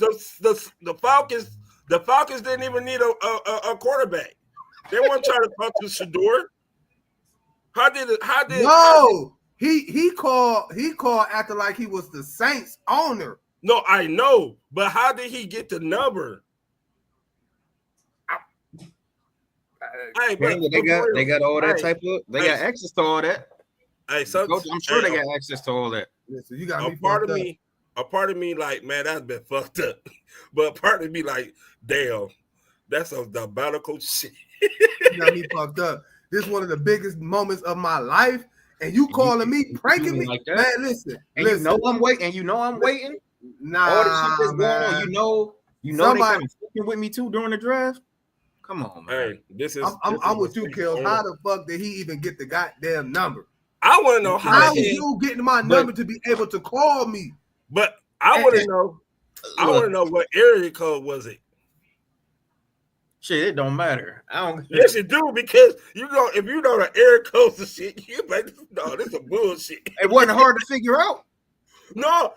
even. The Falcons didn't even need a quarterback. They weren't trying to talk to Shedeur. How did? No, he called acting like he was the Saints owner. No, I know, but how did he get the number? Hey, they got all that type of. They got access to all that. Hey, so I'm sure they got access to all that. Listen, you got me. A part of me, like, man, that's been fucked up. But a part of me, like, damn, that's some diabolical shit. You got me fucked up. This is one of the biggest moments of my life, and you calling me, pranking me, like that? Man. Listen, You know I'm waiting. Nah, all this shit that's going on. You know Somebody, they kind of fucking with me too during the draft. Come on, man. Hey, I'm with you, Kills. How the fuck did he even get the goddamn number? I want to know how you getting my number to be able to call me. But I want to know. I want to know what area code was it. Shit, it don't matter. I don't. Yes, it do, because you know if you know the area codes and shit, you like, no, this is bullshit. It wasn't hard to figure out. No,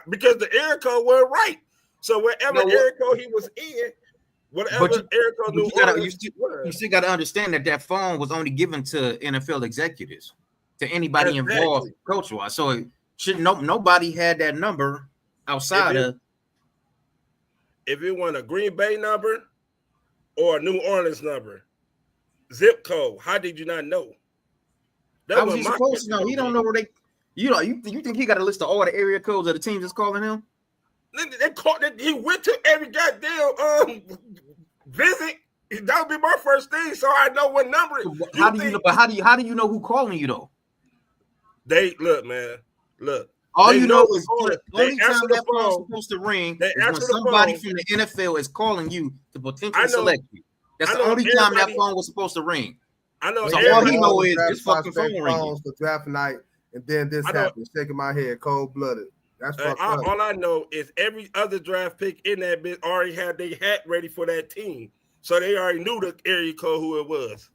because the area code wasn't right. So wherever area code he was in, whatever area code you still got to understand that phone was only given to NFL executives, to anybody involved coach-wise. So it should nobody had that number outside of. If it wasn't a Green Bay number or a New Orleans number, zip code, how did you not know? How was he supposed to know? He don't know where they. You think he got a list of all the area codes of the teams that's calling him? He went to every goddamn visit. That would be my first thing, so I know what number. How do you know who calling you though? They look, man. Look. All you know is the only time that phone is supposed to ring is when somebody from the NFL is calling you to potentially select you. That's the only time that phone was supposed to ring. I know. So all he know is this fucking phone ringing. For draft night, and then this happened. Shaking my head, cold blooded. That's all I know is every other draft pick in that bit already had their hat ready for that team, so they already knew the area code who it was.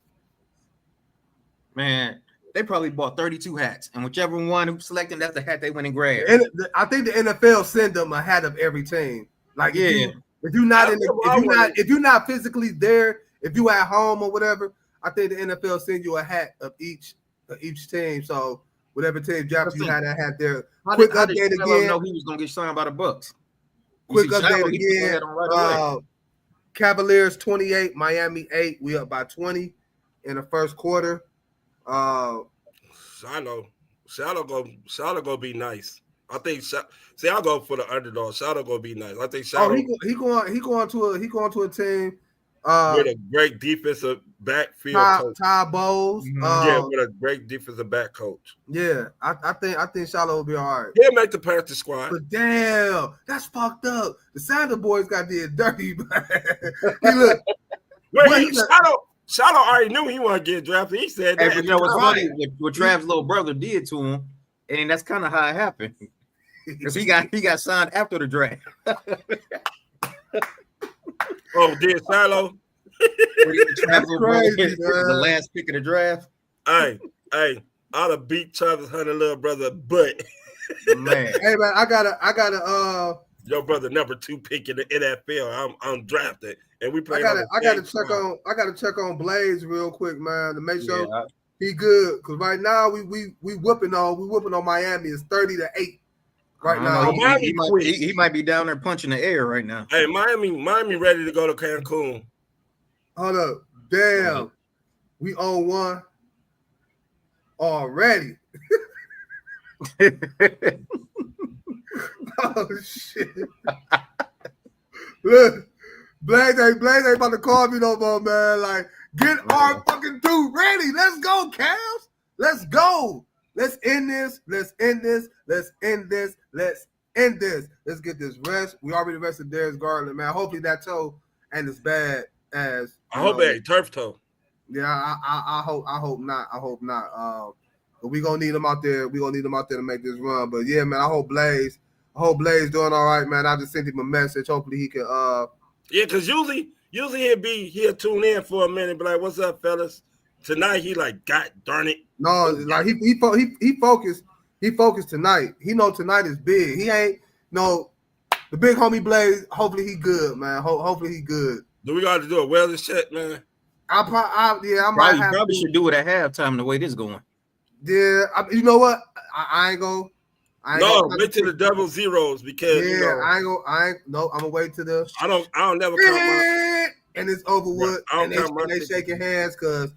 Man, they probably bought 32 hats, and whichever one who selected, that's the hat they went and grabbed. And I think the NFL send them a hat of every team. Like, if you're not physically there, if you at home or whatever, I think the NFL send you a hat of each team. So whatever team drafts you had that hat there. Quick update again. Know he was gonna get signed by the Bucks. Quick update again. Cavaliers 28, Miami 8. We up by 20 in the first quarter. Shiloh gonna be nice. I think. I'll go for the underdog. Shiloh gonna be nice. I think Shiloh. He going to a team. With a great defensive backfield coach. Ty Bowles. With a great defensive back coach. Yeah, I think Shiloh will be all right. He'll make the practice squad. But damn, that's fucked up. The Sanders boys got did dirty, man. Shiloh already knew he wasn't getting drafted. He said that. You know what's funny? What Trav's little brother did to him, and that's kind of how it happened. Because he got signed after the draft. Oh, did Shiloh? The last pick of the draft. Hey, I'd have beat Travis Hunter little brother, but man. Hey man, I gotta your brother number 2 pick in the NFL. I'm drafted, and we play. I gotta check on Blaze real quick, man, to make sure he good. Because right now we whooping on Miami. It's 30-8 right now. He might be down there punching the air right now. Hey, Miami ready to go to Cancun. Hold up, damn, we own one already. Oh shit! Look, Blaze ain't about to call me no more, man. Like, get our fucking dude ready. Let's go, Cavs. Let's go. Let's end this. Let's end this. Let's end this. Let's end this. Let's get this rest. We already rested Darius Garland, man. Hopefully that toe ain't as bad as I hope it ain't turf toe. Yeah, I hope not. I hope not. But we gonna need him out there. We gonna need him out there to make this run. But yeah, man, I hope Blaze doing all right, man. I just sent him a message. Hopefully he can Yeah, because usually he'll tune in for a minute, be like, "What's up, fellas?" Tonight he like, God darn it. No, like he focused. He focused tonight. He know tonight is big. He ain't the big homie Blaze. Hopefully he good, man. Hopefully he good. Do we got to do a wellness check, man? I might have probably should do it at halftime the way this going. Yeah, you know what? I ain't gonna. Wait to the double zeros because I'm gonna wait to the. I don't never count my. And it's over with. And they shaking hands because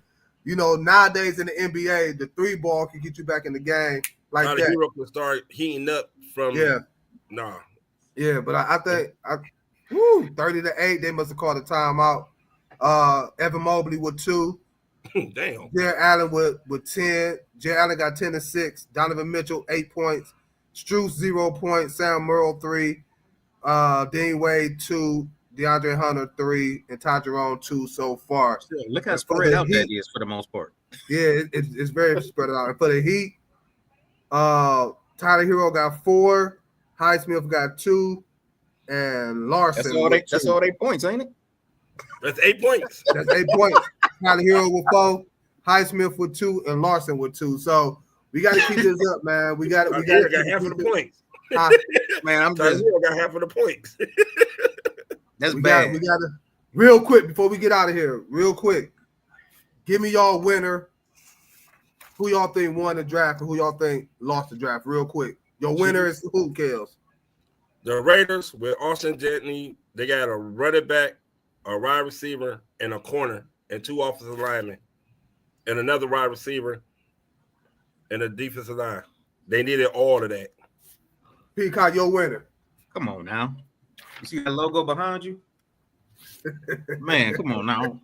nowadays in the NBA, the 3-ball can get you back in the game like that. The hero can start heating up from. Yeah. Nah. Yeah, but I think 30-8. They must have called a timeout. Evan Mobley with 2. Damn. Jared Allen with 10. Jared Allen got 10 and 6. Donovan Mitchell 8 points. Strus 0 points. Sam Merrill 3. Dean Wade 2. DeAndre Hunter 3. And Ty Jerome 2 so far. Look how spread out that is for the most part. Yeah, it's very spread out. And for the Heat, Tyler Hero got 4. Highsmith got 2. And Larson. That's all they points, ain't it? That's 8 points. That's 8 points. Tyler Hero with 4, Highsmith with 2, and Larson with 2. So we got to keep this up, man. We got got half of the points. Man, I'm just got half of the points. That's bad. We got to real quick before we get out of here. Real quick, give me y'all winner. Who y'all think won the draft and who y'all think lost the draft? Real quick, your winner is who, Kels? The Raiders with Austin Jennings. They got a running back, a wide receiver, and a corner, and 2 offensive linemen, and another wide receiver, and a defensive line. They needed all of that. Peacock, your winner. Come on now. You see that logo behind you? Man, come on now.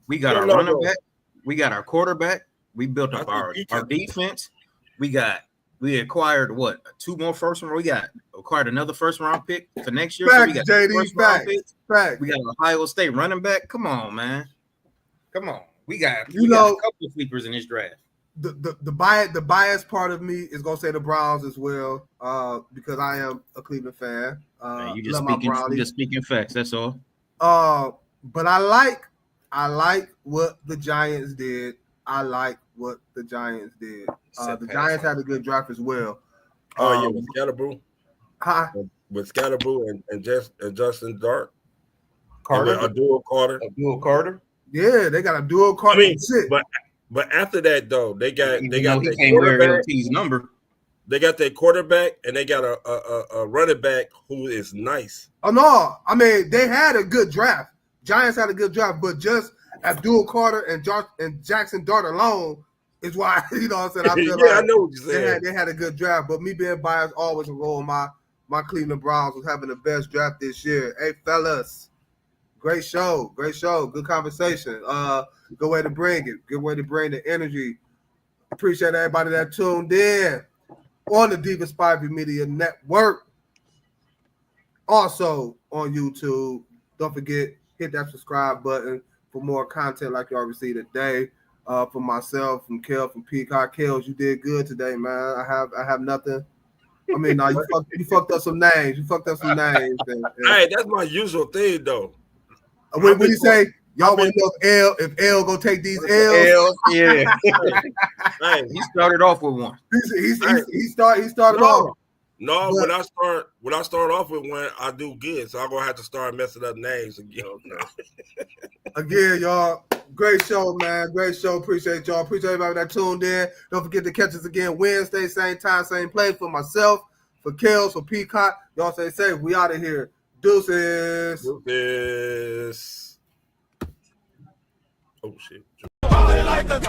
We got our running back. We got our quarterback. We built up our defense. We acquired 2 more first round. We acquired another first round pick for next year. Back, so we got JD, back. We got an Ohio State running back. Come on, man. Come on. We got a couple of sleepers in this draft. The bias part of me is gonna say the Browns as well, because I am a Cleveland fan. Man, you just speaking facts. That's all. But I like what the Giants did. The Giants had a good draft as well. With Scatterboo. Huh? With Scatterboo and Justin Dart. Carter. A dual Carter. Yeah, they got a dual Carter. I mean, but after that though, they got their quarterback. Number. They got their quarterback and they got a running back who is nice. Oh no, I mean they had a good draft. Giants had a good draft, but just Abdul Carter and Jackson Dart alone is why I feel I know what you're saying. They had a good draft, but me being biased always will roll my Cleveland Browns was having the best draft this year. Hey fellas, great show, good conversation. Good way to bring it. Good way to bring the energy. Appreciate everybody that tuned in on the Diva Spivey Media Network. Also on YouTube. Don't forget, hit that subscribe button for more content like you already see today. From myself, from Kel, from Peacock. Kels, you did good today, man. I have nothing. I mean, no, you fucked up some names. Hey, that's my usual thing, though. When you say y'all want to know if L gonna take these L's? Yeah. Hey, he started off with one. He started off. No, when I start off with one, I do good. So I'm gonna have to start messing up names again. Again, y'all. Great show, man. Great show. Appreciate y'all. Appreciate everybody that tuned in. Don't forget to catch us again Wednesday, same time, same place. For myself, for Kels, for Peacock. Y'all stay safe. We out of here. Deuces. Deuces. Oh shit. Like the